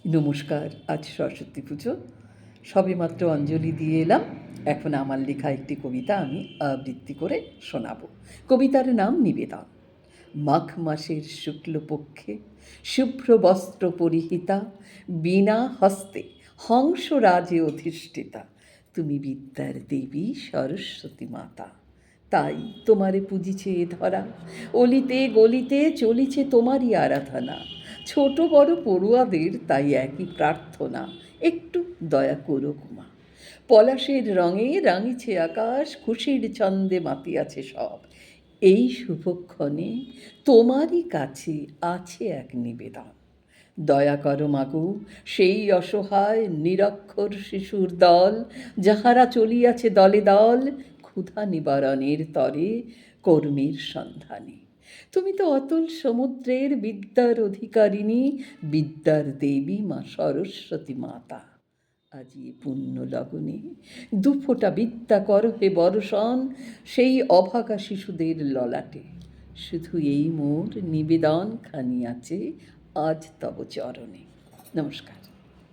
নমস্কার। আজ সরস্বতী পুজো, সবেমাত্র অঞ্জলি দিয়ে এলাম। এখন আমার লেখা একটি কবিতা আমি আবৃত্তি করে শোনাব। কবিতার নাম নিবেদন। মাঘ মাসের শুক্লপক্ষে শুভ্র বস্ত্র পরিহিতা, বীণা হস্তে হংসরাজে অধিষ্ঠিতা, তুমি বিদ্যার দেবী সরস্বতী মাতা। তাই তোমারে পুজিছে এ ধরা, অলিতে গলিতে চলিছে তোমারই আরাধনা। ছোট বড় পড়ুয়াদের তাই একই প্রার্থনা, একটু দয়া করো মা। পলাশের রঙে রাঙিছে আকাশ, খুশির ছন্দে মাতিয়াছে সব। এই শুভক্ষণে তোমারই কাছে আছে এক নিবেদন। দয়া করো মাগো সেই অসহায় নিরক্ষর শিশুর দল, যাহারা চলিয়াছে দলে দল ক্ষুধা নিবারণের তরে কর্মীর সন্ধানে। তুমি তো অতল সমুদ্রের বিদ্যার অধিকারিণী, বিদ্যার দেবী মা সরস্বতী মাতা। আজি এ পুণ্য লগনে দুফোঁটা বিদ্যা করো হে বর্ষণ সেই অভাগা শিশুদের ললাটে। শুধু এই মোর নিবেদন খানি আছে আজ তব চরণে। নমস্কার।